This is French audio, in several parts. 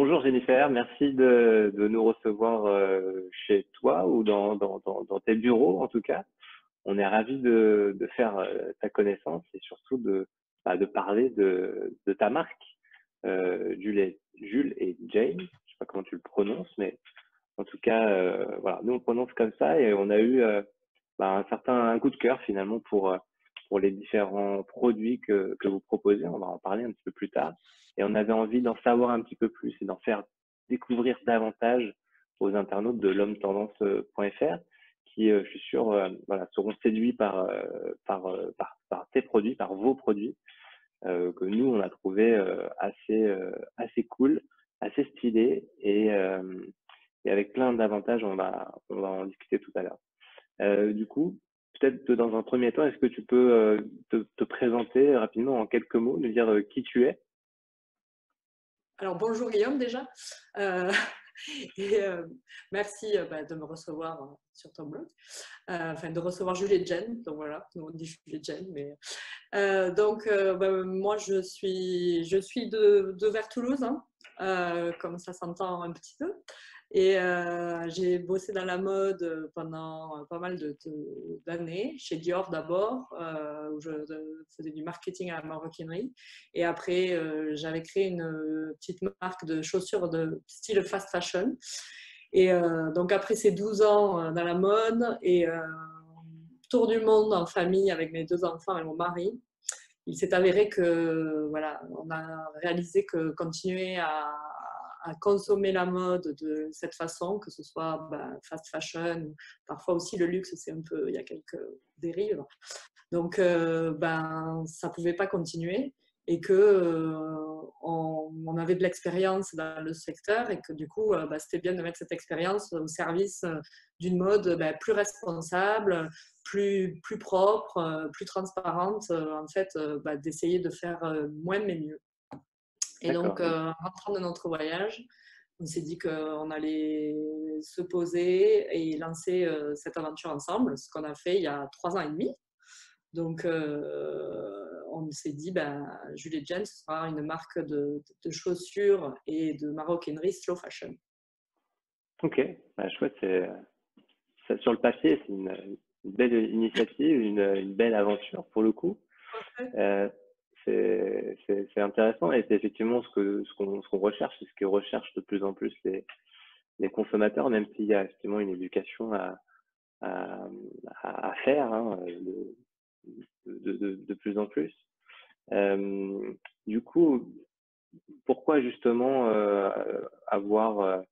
Bonjour Jennifer, merci de nous recevoir chez toi ou dans tes bureaux en tout cas. On est ravis de faire ta connaissance et surtout de parler de ta marque, Jules et Jane. Je sais pas comment tu le prononces, mais en tout cas, voilà, nous on prononce comme ça et on a eu un coup de cœur finalement pour les différents produits que vous proposez. On va en parler un petit peu plus tard. Et on avait envie d'en savoir un petit peu plus et d'en faire découvrir davantage aux internautes de l'homme-tendance.fr qui, je suis sûr, voilà, seront séduits par tes produits, par vos produits, que nous, on a trouvé assez cool, assez stylé et avec plein d'avantages. On va en discuter tout à l'heure. Du coup, peut-être dans un premier temps, est-ce que tu peux te présenter rapidement en quelques mots, nous dire qui tu es? Alors bonjour Guillaume déjà. Euh, et merci de me recevoir sur ton blog, enfin de recevoir Julie et Jen. Donc voilà, nous on dit Julie et Jen, mais moi je suis de vers Toulouse, hein, comme ça s'entend un petit peu. Et j'ai bossé dans la mode pendant pas mal d'années, chez Dior d'abord, où je faisais du marketing à la maroquinerie. Et après, j'avais créé une petite marque de chaussures de style fast fashion. Et donc après ces 12 ans dans la mode et tour du monde en famille avec mes 2 enfants et mon mari, il s'est avéré que voilà, on a réalisé que continuer à consommer la mode de cette façon, que ce soit fast fashion, parfois aussi le luxe, c'est un peu, il y a quelques dérives. Donc, ça pouvait pas continuer et que on avait de l'expérience dans le secteur et que du coup, c'était bien de mettre cette expérience au service d'une mode plus responsable, plus propre, plus transparente, en fait, d'essayer de faire moins mais mieux. Et donc, D'accord. en rentrant de notre voyage, on s'est dit qu'on allait se poser et lancer cette aventure ensemble, ce qu'on a fait il y a 3 ans et demi. Donc, on s'est dit, Julie Jen, ce sera une marque de chaussures et de maroquinerie slow fashion. Ok, chouette. Sur le papier, c'est une belle initiative, une belle aventure pour le coup. Euh, c'est intéressant et c'est effectivement ce qu'on recherche, c'est ce que recherchent de plus en plus les consommateurs, même s'il y a effectivement une éducation à, à faire, hein, de plus en plus. Du coup, pourquoi justement avoir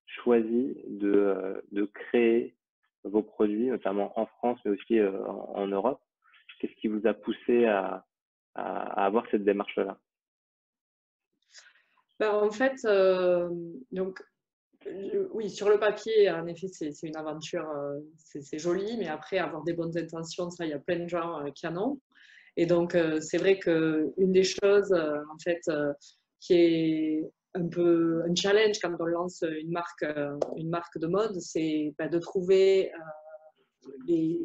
choisi de créer vos produits, notamment en France, mais aussi en Europe? Qu'est-ce qui vous a poussé à avoir cette démarche-là? En fait, donc, oui, sur le papier, en effet, c'est une aventure, c'est joli, mais après, avoir des bonnes intentions, ça, il y a plein de gens qui en ont. Et donc, c'est vrai qu'une des choses, en fait, qui est un peu un challenge quand on lance une marque de mode, c'est de trouver les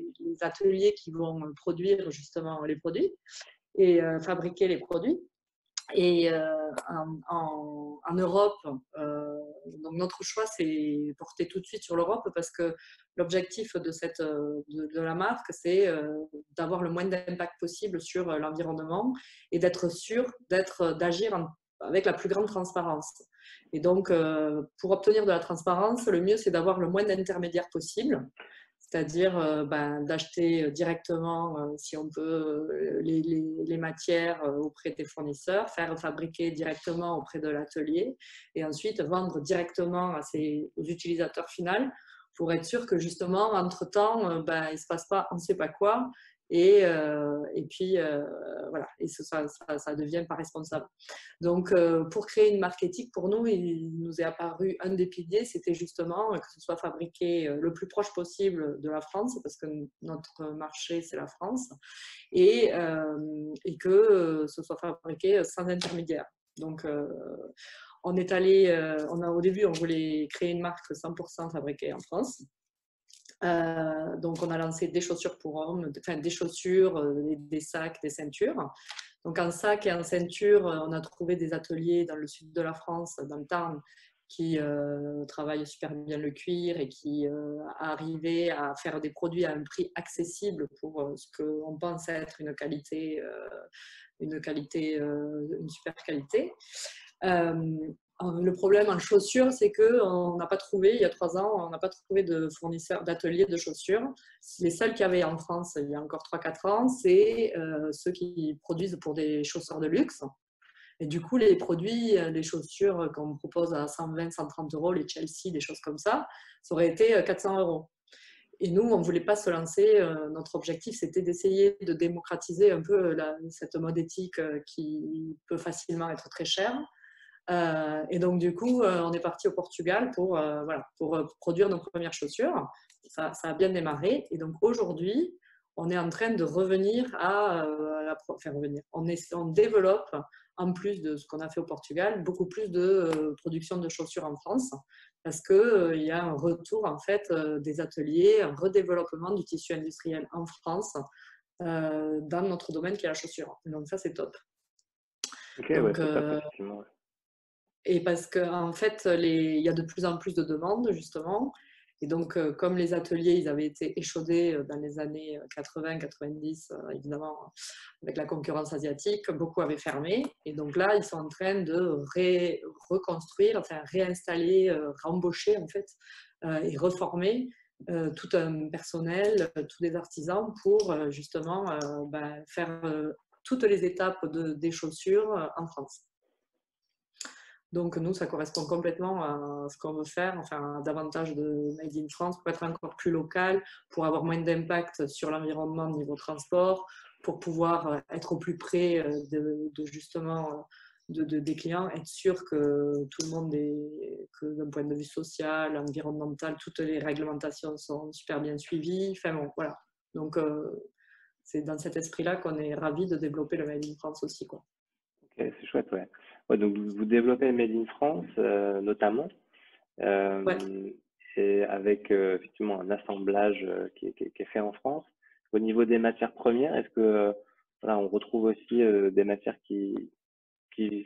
ateliers qui vont produire justement les produits et fabriquer les produits. Et en Europe, donc notre choix c'est porté tout de suite sur l'Europe parce que l'objectif de la marque c'est d'avoir le moins d'impact possible sur l'environnement et d'être sûr d'agir avec la plus grande transparence. Et donc, pour obtenir de la transparence, le mieux c'est d'avoir le moins d'intermédiaires possible. C'est-à-dire d'acheter directement, si on peut, les matières auprès des fournisseurs, faire fabriquer directement auprès de l'atelier et ensuite vendre directement aux utilisateurs finaux pour être sûr que justement, entre-temps, il ne se passe pas on ne sait pas quoi et puis voilà, et ça devient pas responsable. Donc, pour créer une marque éthique, pour nous, il nous est apparu un des piliers, c'était justement que ce soit fabriqué le plus proche possible de la France, parce que notre marché, c'est la France, et que ce soit fabriqué sans intermédiaire. Donc, on est allé, au début, on voulait créer une marque 100% fabriquée en France. Donc, on a lancé des chaussures pour hommes, des chaussures, des sacs, des ceintures. Donc en sac et en ceinture, on a trouvé des ateliers dans le sud de la France, dans le Tarn, qui travaillent super bien le cuir et qui arrivaient à faire des produits à un prix accessible pour ce qu'on pense être une qualité, une super qualité. Le problème en chaussures, c'est qu'on n'a pas trouvé, il y a 3 ans, on n'a pas trouvé de fournisseurs d'ateliers de chaussures. Les seuls qu'il y avait en France il y a encore 3-4 ans, c'est ceux qui produisent pour des chausseurs de luxe. Et du coup, les produits, les chaussures qu'on propose à 120, 130 euros, les Chelsea, des choses comme ça aurait été 400 euros. Et nous, on ne voulait pas se lancer. Notre objectif, c'était d'essayer de démocratiser un peu cette mode éthique qui peut facilement être très chère. Et donc, du coup, on est parti au Portugal pour produire nos premières chaussures. Ça a bien démarré. Et donc, aujourd'hui, on est en train de revenir revenir. On développe, en plus de ce qu'on a fait au Portugal, beaucoup plus de production de chaussures en France parce qu'il y a un retour en fait des ateliers, un redéveloppement du tissu industriel en France dans notre domaine qui est la chaussure. Donc ça, c'est top. Ok, ouais, Donc, c'est top, effectivement. Ouais. et parce qu'en fait, il y a de plus en plus de demandes, justement. Et donc, comme les ateliers, ils avaient été échaudés dans les années 80-90, évidemment, avec la concurrence asiatique, beaucoup avaient fermé. Et donc là, ils sont en train de reconstruire, enfin réinstaller, rembaucher, en fait, et reformer tout un personnel, tous les artisans pour justement faire toutes les étapes des chaussures en France. Donc, nous, ça correspond complètement à ce qu'on veut faire, enfin, davantage de Made in France pour être encore plus local, pour avoir moins d'impact sur l'environnement au niveau transport, pour pouvoir être au plus près justement des clients, être sûr que tout le monde que d'un point de vue social, environnemental, toutes les réglementations sont super bien suivies. Enfin bon, voilà. Donc, c'est dans cet esprit-là qu'on est ravis de développer le Made in France aussi, quoi. Ok, c'est chouette, ouais. Ouais, donc vous développez Made in France, notamment, Ouais. euh, et avec effectivement un assemblage qui est fait en France. Au niveau des matières premières, est-ce que voilà, on retrouve aussi des matières qui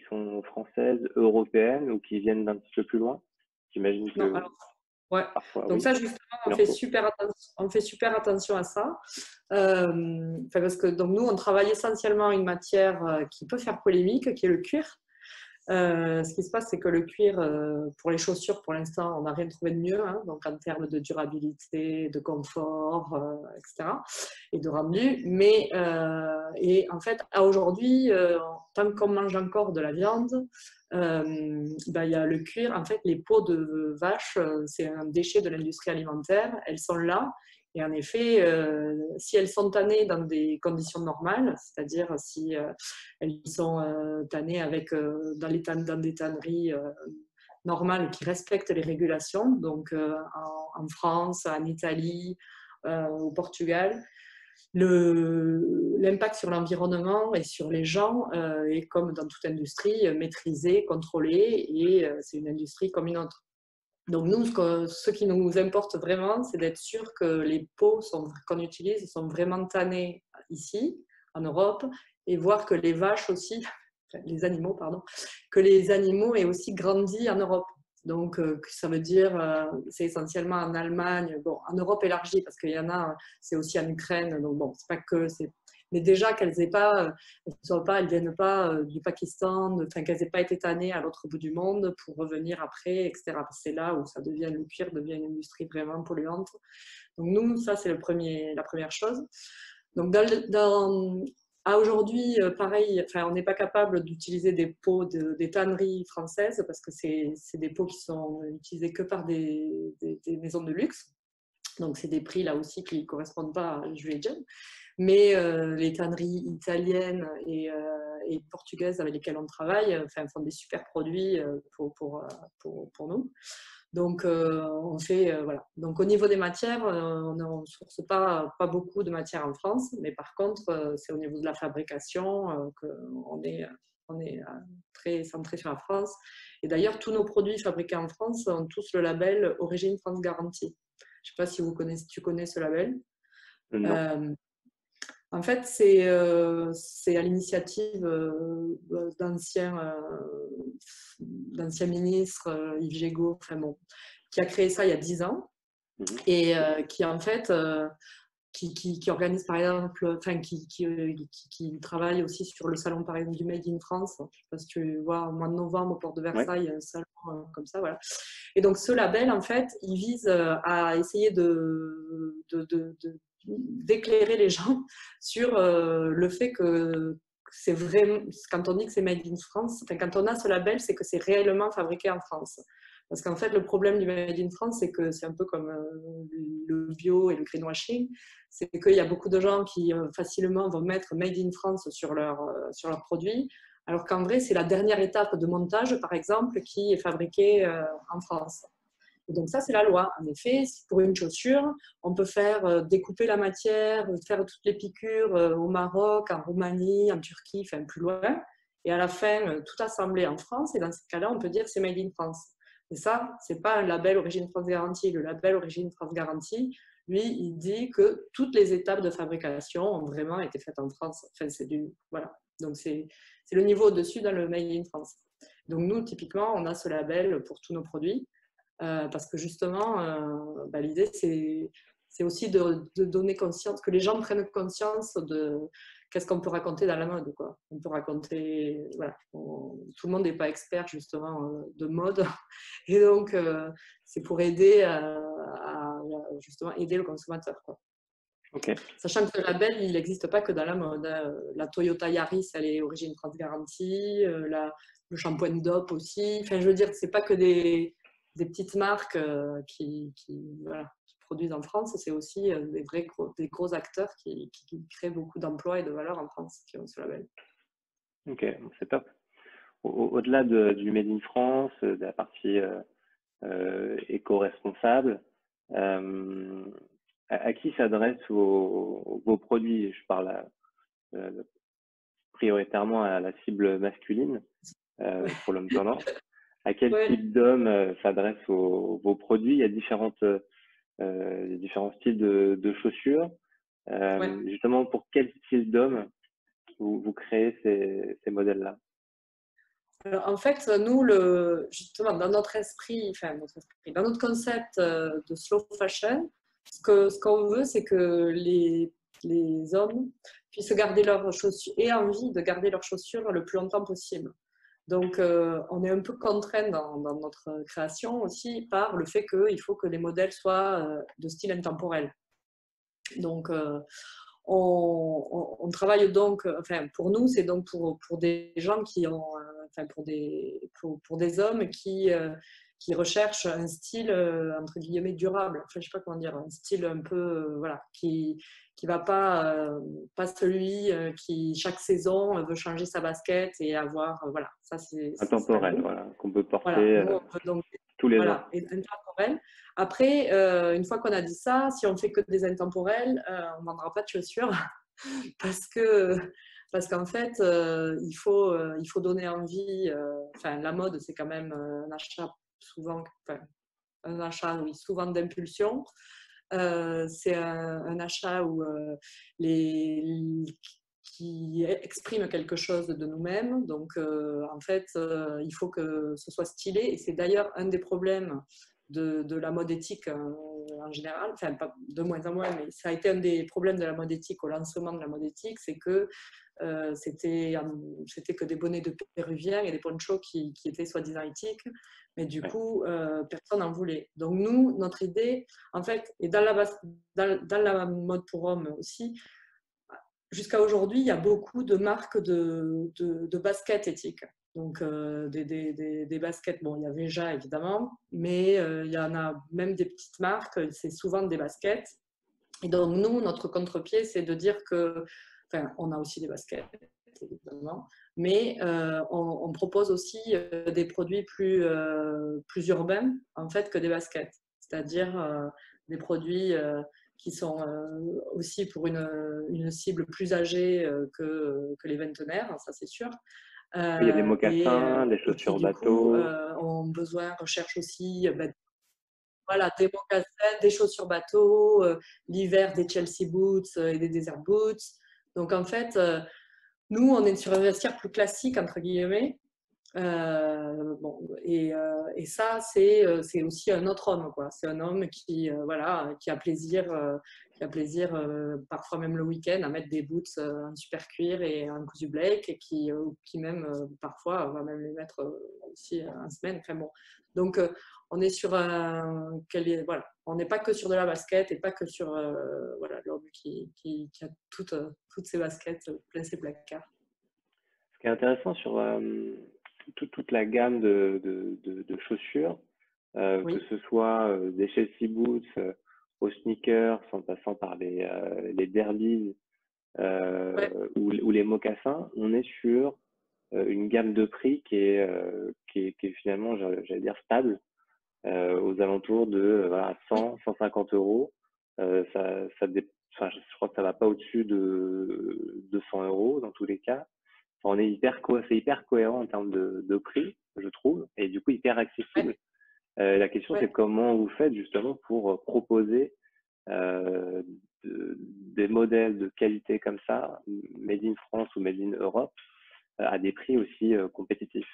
sont françaises, européennes ou qui viennent d'un petit peu plus loin? J'imagine Non, que alors, ouais. parfois, Donc oui, ça, justement, il en faut. on fait super attention à ça. Parce que donc, nous, on travaille essentiellement une matière qui peut faire polémique, qui est le cuir. Ce qui se passe, c'est que le cuir, pour les chaussures, pour l'instant, on n'a rien trouvé de mieux, hein, donc en termes de durabilité, de confort, etc., et de rendu. Mais et en fait, à aujourd'hui, tant qu'on mange encore de la viande, il y a le cuir. En fait, les peaux de vache, c'est un déchet de l'industrie alimentaire. Elles sont là. Et en effet, si elles sont tannées dans des conditions normales, c'est-à-dire si elles sont tannées dans des tanneries normales qui respectent les régulations, donc en France, en Italie, au Portugal, l'impact sur l'environnement et sur les gens est, comme dans toute industrie, maîtrisé, contrôlé, et c'est une industrie comme une autre. Donc nous, ce qui nous importe vraiment, c'est d'être sûr que les peaux qu'on utilise sont vraiment tannées ici, en Europe, et voir que les vaches aussi, les animaux, pardon, que les animaux aient aussi grandi en Europe. Donc ça veut dire, c'est essentiellement en Allemagne, bon, en Europe élargie, parce qu'il y en a, c'est aussi en Ukraine, donc bon, c'est pas que c'est. Mais déjà qu'elles aient pas, elles viennent pas du Pakistan, enfin qu'elles n'aient pas été tannées à l'autre bout du monde pour revenir après, etc. C'est là où le cuir devient une industrie vraiment polluante. Donc nous, ça c'est la première chose. Donc à aujourd'hui, pareil, enfin, on n'est pas capable d'utiliser des peaux des tanneries françaises parce que c'est des peaux qui sont utilisées que par des maisons de luxe. Donc c'est des prix là aussi qui ne correspondent pas à Julian. Mais les tanneries italiennes et portugaises avec lesquelles on travaille font des super produits pour nous. Donc, on fait, voilà. Donc, au niveau des matières, on ne source pas beaucoup de matières en France, mais par contre, c'est au niveau de la fabrication qu'on est, très centré sur la France. Et d'ailleurs, tous nos produits fabriqués en France ont tous le label Origine France Garantie. Je ne sais pas si tu connais ce label. Non. En fait, c'est à l'initiative d'anciens ministres, Yves Gégaud, enfin bon, qui a créé ça il y a 10 ans Mhm. et qui en fait qui organise par exemple, enfin qui travaille aussi sur le salon par exemple du Made in France. Je ne sais pas si tu vois, au mois de novembre au port de Ouais. Versailles, un salon comme ça, voilà. Et donc ce label, en fait, il vise à essayer d'éclairer les gens sur le fait que c'est vraiment, quand on dit que c'est Made in France, enfin, quand on a ce label, c'est que c'est réellement fabriqué en France. Parce qu'en fait, le problème du Made in France, c'est que c'est un peu comme le bio et le greenwashing, c'est qu'il y a beaucoup de gens qui facilement vont mettre Made in France sur leurs produits, alors qu'en vrai, c'est la dernière étape de montage, par exemple, qui est fabriquée en France. Et donc ça, c'est la loi. En effet, pour une chaussure, on peut faire découper la matière, faire toutes les piqûres au Maroc, en Roumanie, en Turquie, enfin plus loin, et à la fin, tout assembler en France. Et dans ce cas-là, on peut dire que c'est Made in France. Et ça, ce n'est pas un label Origine France Garantie. Le label Origine France Garantie, lui, il dit que toutes les étapes de fabrication ont vraiment été faites en France. Enfin, voilà. Donc c'est le niveau au-dessus dans le Made in France. Donc nous, typiquement, on a ce label pour tous nos produits. Parce que justement, l'idée, c'est aussi de donner conscience, que les gens prennent conscience de qu'est-ce qu'on peut raconter dans la mode, quoi. On peut raconter, voilà, tout le monde n'est pas expert justement de mode, et donc c'est pour aider à justement aider le consommateur, quoi. Ok. Sachant que le label, il n'existe pas que dans la mode. La Toyota Yaris, elle est origine France garantie, le shampoing DOP aussi. Enfin, je veux dire, c'est pas que des petites marques voilà, qui produisent en France, c'est aussi des gros acteurs qui créent beaucoup d'emplois et de valeur en France qui ont ce label. Ok, bon, c'est top. Au-delà du Made in France, de la partie éco-responsable, euh, à qui s'adressent vos produits? Je parle prioritairement à la cible masculine pour l'homme tendance. À quel Ouais. type d'homme s'adressent vos produits? Il y a différents styles de chaussures. Ouais. Justement, pour quel style d'homme vous créez ces modèles-là? Alors, en fait, nous, justement, dans notre esprit, enfin, dans notre concept de slow fashion, ce qu'on veut, c'est que les hommes puissent garder leurs chaussures et envie de garder leurs chaussures le plus longtemps possible. Donc, on est un peu contraint dans notre création aussi par le fait qu'il faut que les modèles soient de style intemporel. Donc, on travaille donc, enfin pour nous, c'est donc pour des gens qui ont, enfin pour des hommes qui recherchent un style entre guillemets durable. Enfin, je sais pas comment dire, un style un peu voilà qui va pas celui qui chaque saison veut changer sa basket et avoir voilà ça c'est ça Intemporel, nous. voilà, qu'on peut Voilà, porter nous on veut donc tous les ans. voilà, et intemporel. Après, une fois qu'on a dit ça, si on fait que des intemporels, on ne vendra pas de chaussures parce que parce qu'en fait, il faut donner envie. Enfin, la mode, c'est quand même un achat souvent, enfin, un achat, oui, souvent d'impulsion. C'est un achat où qui exprime quelque chose de nous-mêmes. Donc, en fait, il faut que ce soit stylé. Et c'est d'ailleurs un des problèmes de la mode éthique en général, enfin pas de moins en moins, mais ça a été un des problèmes de la mode éthique au lancement de la mode éthique, c'est que c'était que des bonnets de péruviens et des ponchos qui étaient soi-disant éthiques, mais du Ouais. coup, personne n'en voulait. Donc nous, notre idée, en fait, et dans la mode pour hommes aussi, jusqu'à aujourd'hui, il y a beaucoup de marques de baskets éthiques. Donc, des baskets, bon, il y a Veja évidemment, mais il y en a même des petites marques, c'est souvent des baskets. Et donc, nous, notre contre-pied, c'est de dire que, enfin, on a aussi des baskets, évidemment, mais on propose aussi des produits plus urbains, en fait, que des baskets. C'est-à-dire des produits qui sont aussi pour une cible plus âgée que les vingtenaires, ça c'est sûr. Il y a des mocassins, des Et qui chaussures du coup bateau. recherchent aussi voilà, des mocassins, des chaussures bateau, l'hiver des Chelsea boots et des desert boots. Donc en fait, nous, on est sur un vestiaire plus classique, entre guillemets. Bon, et ça, c'est aussi un autre homme, quoi. C'est un homme qui, voilà, qui a plaisir parfois même le week-end, à mettre des boots en super cuir et un cousu Blake, et qui même, parfois, va même les mettre aussi en semaine. Enfin bon. Donc, on est sur voilà, on n'est pas que sur de la basket et pas que sur voilà, l'homme qui a toutes ses baskets plein ses placards. Ce qui est intéressant sur toute la gamme de chaussures, que Oui, ce soit des Chelsea Boots aux sneakers, en passant par les derbies ouais, ou les mocassins, on est sur une gamme de prix qui est finalement, j'allais dire, stable, aux alentours de voilà, oui. 100, 150 euros. Enfin, je crois que ça va pas au-dessus de 200 euros dans tous les cas. Enfin, c'est hyper cohérent en termes de prix, je trouve, et du coup hyper Ouais, accessible. La question, c'est ouais. comment vous faites justement pour proposer euh, des modèles de qualité comme ça, made in France ou made in Europe, à des prix aussi compétitifs.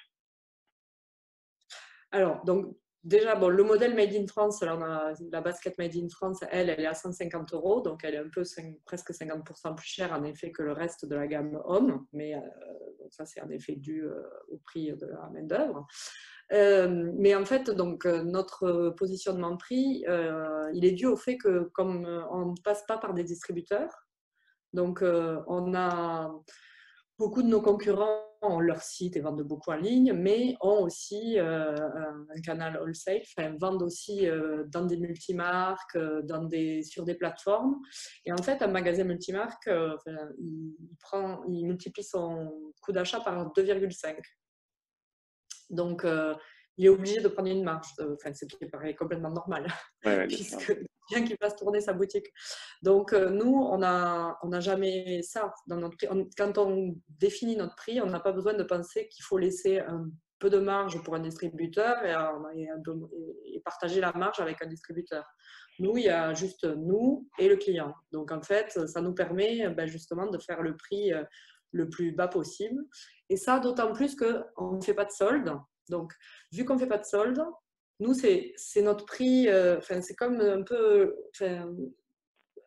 Alors, donc, déjà, bon, le modèle Made in France, là, on a la basket Made in France, elle est à 150 euros, donc elle est un peu presque 50% plus chère en effet que le reste de la gamme homme, mais donc ça, c'est en effet dû au prix de la main-d'œuvre. Mais en fait, donc, notre positionnement prix, il est dû au fait que, comme on ne passe pas par des distributeurs, donc on a beaucoup de nos concurrents ont leur site et vendent beaucoup en ligne, mais ont aussi un canal wholesale, enfin, vendent aussi dans des multimarques, sur des plateformes. Et en fait, un magasin multimarque, enfin, il multiplie son coût d'achat par 2,5. Donc, il est obligé de prendre une marge, enfin, ce qui paraît complètement normal, Ouais, ouais, bien sûr. puisque bien qu'il fasse tourner sa boutique. Donc, nous, on n'a jamais ça dans notre prix. Quand on définit notre prix, on n'a pas besoin de penser qu'il faut laisser un peu de marge pour un distributeur et partager la marge avec un distributeur. Nous, il y a juste nous et le client. Donc, en fait, ça nous permet ben, justement de faire le prix le plus bas possible. Et ça, d'autant plus qu'on ne fait pas de solde. Donc, vu qu'on ne fait pas de solde, nous, c'est notre prix. C'est comme un peu.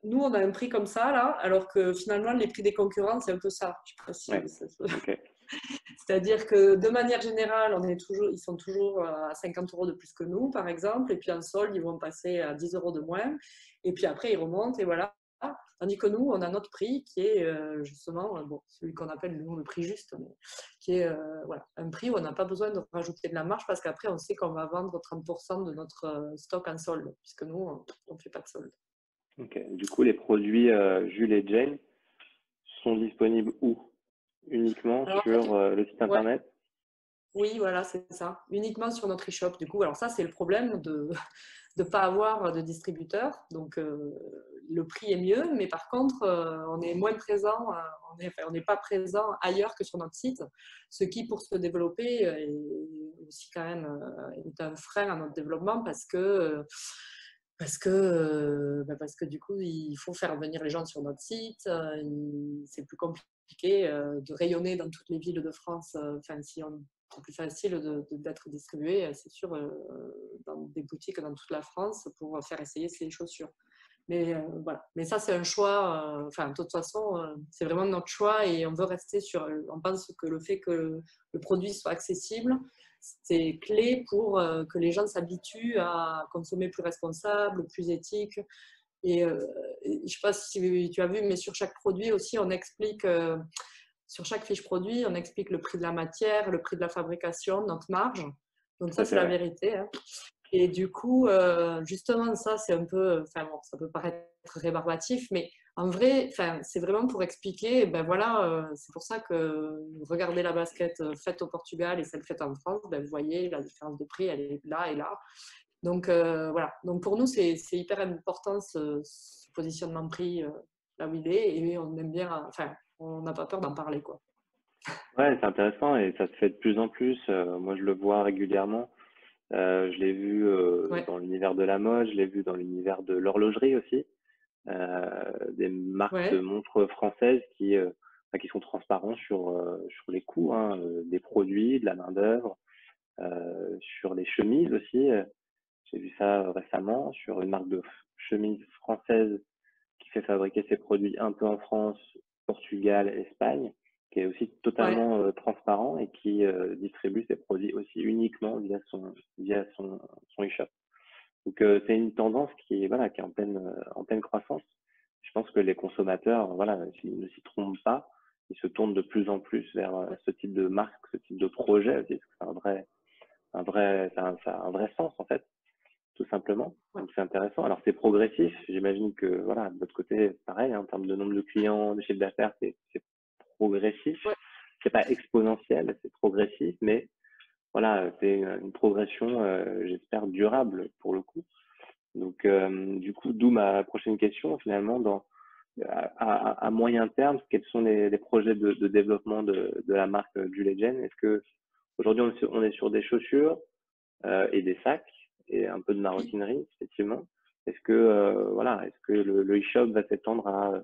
Nous, on a un prix comme ça, là, alors que finalement, les prix des concurrents, c'est un peu ça. Je sais Ouais, pas si ok. c'est-à-dire que de manière générale, ils sont toujours à 50 euros de plus que nous, par exemple, et puis en solde, ils vont passer à 10 euros de moins, et puis après, ils remontent, et voilà. Tandis que nous, on a notre prix qui est justement, bon, celui qu'on appelle nous le prix juste, mais qui est voilà, un prix où on n'a pas besoin de rajouter de la marge parce qu'après, on sait qu'on va vendre 30% de notre stock en solde, puisque nous, on ne fait pas de solde. Ok. Du coup, les produits Jules et Jane sont disponibles où? Uniquement Alors en fait, sur le site ouais, internet? oui, voilà, c'est ça. Uniquement sur notre e-shop. Du coup, alors ça, c'est le problème de ne pas avoir de distributeur. Donc, le prix est mieux, mais par contre, on est moins présent, on n'est pas présent ailleurs que sur notre site, ce qui, pour se développer, est aussi quand même est un frein à notre développement parce que du coup, il faut faire venir les gens sur notre site. C'est plus compliqué de rayonner dans toutes les villes de France. Enfin, si on c'est plus facile d'être distribué, c'est sûr, dans des boutiques dans toute la France pour faire essayer ces chaussures. Mais voilà. Mais ça, c'est un choix. Enfin, de toute façon, c'est vraiment notre choix et on veut rester sur. On pense que le fait que le produit soit accessible, c'est clé pour que les gens s'habituent à consommer plus responsable, plus éthique. Et je ne sais pas si tu as vu, mais sur chaque produit aussi, on explique sur chaque fiche produit, on explique le prix de la matière, le prix de la fabrication, notre marge. Donc Tout ça, à c'est fait, la ouais. vérité, hein. Et du coup, justement, ça, c'est un peu, enfin bon, ça peut paraître rébarbatif, mais en vrai, enfin, c'est vraiment pour expliquer, ben voilà, c'est pour ça que regardez la basket faite au Portugal et celle faite en France, ben vous voyez, la différence de prix, elle est là et là. Donc voilà, donc pour nous, c'est hyper important ce positionnement de prix là où il est, et on aime bien, enfin, on n'a pas peur d'en parler, quoi. Ouais, c'est intéressant et ça se fait de plus en plus. Moi, je le vois régulièrement. Je l'ai vu Ouais. dans l'univers de la mode, je l'ai vu dans l'univers de l'horlogerie aussi. des marques de Ouais, montres françaises qui sont transparents sur les coûts, hein, des produits, de la main-d'œuvre, sur les chemises aussi. J'ai vu ça récemment sur une marque de chemise française qui fait fabriquer ses produits un peu en France, Portugal, Espagne, qui est aussi ouais, totalement transparent et qui distribue ses produits aussi uniquement via son e-shop. Donc c'est une tendance qui est voilà qui est en pleine croissance. Je pense que les consommateurs voilà s'ils ne s'y trompent pas, ils se tournent de plus en plus vers ouais, ce type de marque, ce type de projet aussi, parce que ça a un vrai sens en fait, tout simplement. ouais, Donc c'est intéressant. Alors c'est progressif. J'imagine que voilà de votre côté pareil hein, en termes de nombre de clients, de chiffre d'affaires, c'est progressif. ouais, C'est pas exponentiel, c'est progressif, mais voilà c'est une progression j'espère durable pour le coup. Donc, du coup, d'où ma prochaine question, finalement, à moyen terme, quels sont les projets de développement de la marque Julegend? Est-ce que aujourd'hui on est sur des chaussures et des sacs et un peu de maroquinerie, effectivement. Est-ce que le e-shop va s'étendre à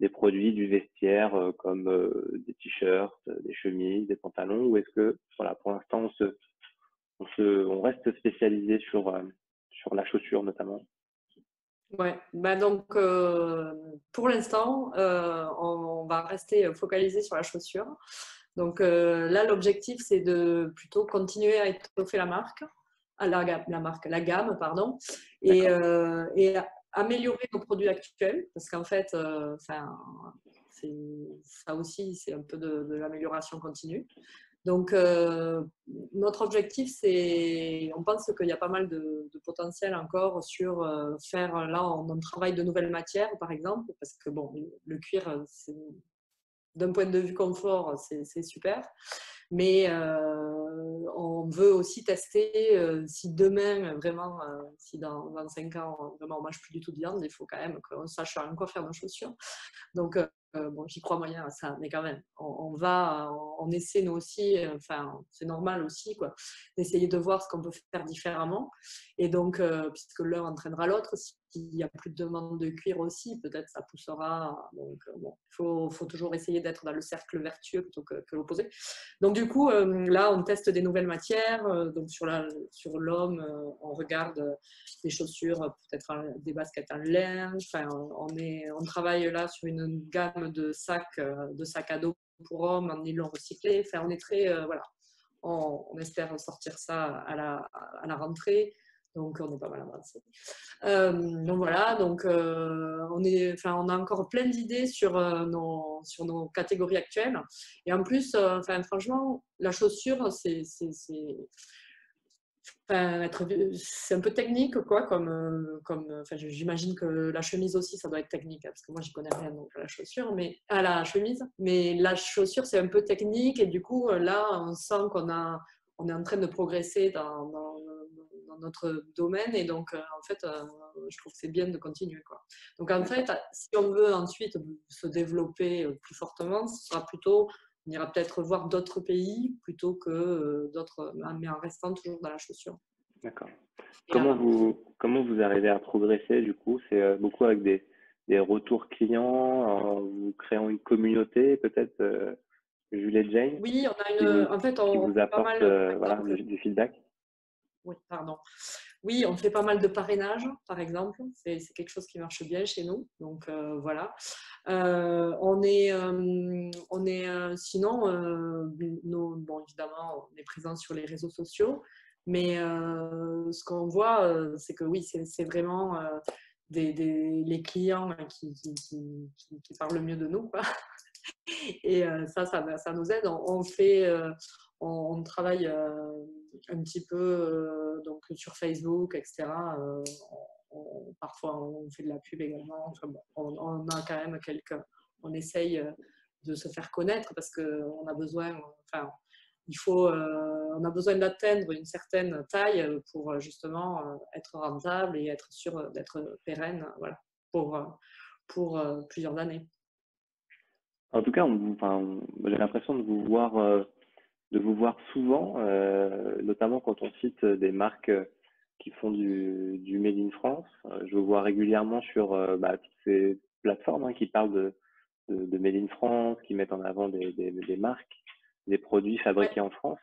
des produits du vestiaire comme des t-shirts, des chemises, des pantalons, ou est-ce que, voilà, pour l'instant, on reste spécialisé sur la chaussure notamment? ouais. Bah donc, pour l'instant, on va rester focalisé sur la chaussure. Donc là, l'objectif, c'est de plutôt continuer à étoffer la marque, la gamme, pardon, D'accord. et améliorer nos produits actuels, parce qu'en fait, ça aussi, c'est un peu de l'amélioration continue. Donc, notre objectif, on pense qu'il y a pas mal de potentiel encore sur faire, là, on travaille de nouvelles matières, par exemple, parce que bon, le cuir, d'un point de vue confort, c'est super. Mais on veut aussi tester si demain, vraiment, si dans 5 ans, vraiment, on ne mange plus du tout de viande, il faut quand même qu'on sache en quoi faire nos chaussures. Donc, bon, j'y crois moyen à ça, mais quand même, on essaie nous aussi, enfin, c'est normal aussi, quoi, d'essayer de voir ce qu'on peut faire différemment. Et donc, puisque l'un entraînera l'autre, s'il n'y a plus de demande de cuir aussi, peut-être ça poussera. Donc, bon, il faut toujours essayer d'être dans le cercle vertueux plutôt que l'opposé. Donc, du coup, là, on teste des nouvelles matières. Donc, sur l'homme, on regarde des chaussures, peut-être des baskets en laine. Enfin, on travaille là sur une gamme de sacs à dos pour hommes en nylon recyclé. Enfin, on est très, voilà, on espère sortir ça à la rentrée. Donc, on est pas mal avancé. Donc voilà, donc on a encore plein d'idées sur nos catégories actuelles. Et en plus, franchement, la chaussure, c'est un peu technique, quoi, enfin, j'imagine que la chemise aussi, ça doit être technique, hein, parce que moi, j'y connais rien, donc à la chaussure, mais à la chemise. Mais la chaussure, c'est un peu technique, et du coup, là, on sent on est en train de progresser dans notre domaine, et donc, en fait, je trouve que c'est bien de continuer, quoi. Donc, en fait, D'accord. si on veut ensuite se développer plus fortement, ce sera plutôt on ira peut-être voir d'autres pays plutôt que d'autres, mais en restant toujours dans la chaussure. D'accord. Et Comment vous arrivez à progresser du coup? C'est beaucoup avec des retours clients, en vous créant une communauté, peut-être Jules et Jane, oui, on a qui vous, en fait, qui on vous fait pas apportent mal, par voilà, exemple, du feedback? oui, pardon. Oui, on fait pas mal de parrainage, par exemple. C'est quelque chose qui marche bien chez nous. Donc voilà. Sinon, bon, évidemment, on est présent sur les réseaux sociaux, mais ce qu'on voit, c'est que oui, c'est vraiment les clients qui parlent le mieux de nous, quoi. Et ça nous aide. On travaille un petit peu donc sur Facebook, etc. Parfois, on fait de la pub également. Enfin, bon, on a quand même on essaye de se faire connaître parce qu'on a besoin, enfin, on a besoin d'atteindre une certaine taille pour justement être rentable et être sûr d'être pérenne, voilà, pour plusieurs années. En tout cas, j'ai l'impression de vous voir souvent, notamment quand on cite des marques qui font du Made in France. Je vois régulièrement sur toutes ces plateformes qui parlent de Made in France, qui mettent en avant des marques, des produits Ouais, fabriqués en France.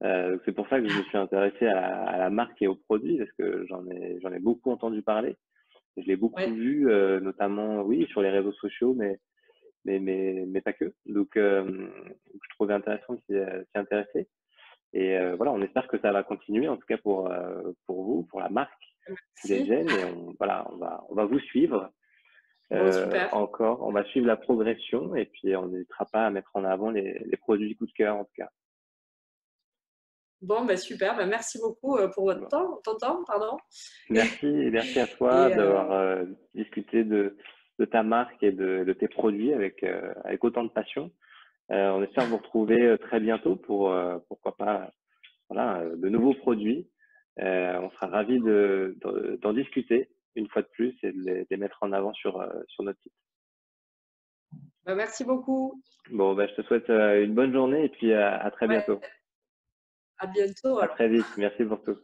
C'est pour ça que je me suis intéressé à la marque et aux produits, parce que j'en ai beaucoup entendu parler. Je l'ai beaucoup ouais. vu, notamment, oui, sur les réseaux sociaux, mais pas que. Donc, je trouvais intéressant de s'y intéresser. Et voilà, on espère que ça va continuer, en tout cas pour vous, pour la marque des Merci. gènes. Et voilà, on va vous suivre Bon, super. encore. On va suivre la progression et puis on n'hésitera pas à mettre en avant les produits coup de cœur, en tout cas. Bon, ben super. Ben, merci beaucoup pour votre Bon. temps, ton temps, pardon. Merci, et merci à toi Et d'avoir discuté de ta marque et de tes produits avec autant de passion. On espère vous retrouver très bientôt pour, pourquoi pas, voilà, de nouveaux produits. On sera ravis d'en discuter une fois de plus et de les mettre en avant sur notre site. ben, merci beaucoup. Bon, bah, je te souhaite une bonne journée et puis à très Ouais, bientôt. à bientôt À alors. très vite. Merci pour tout.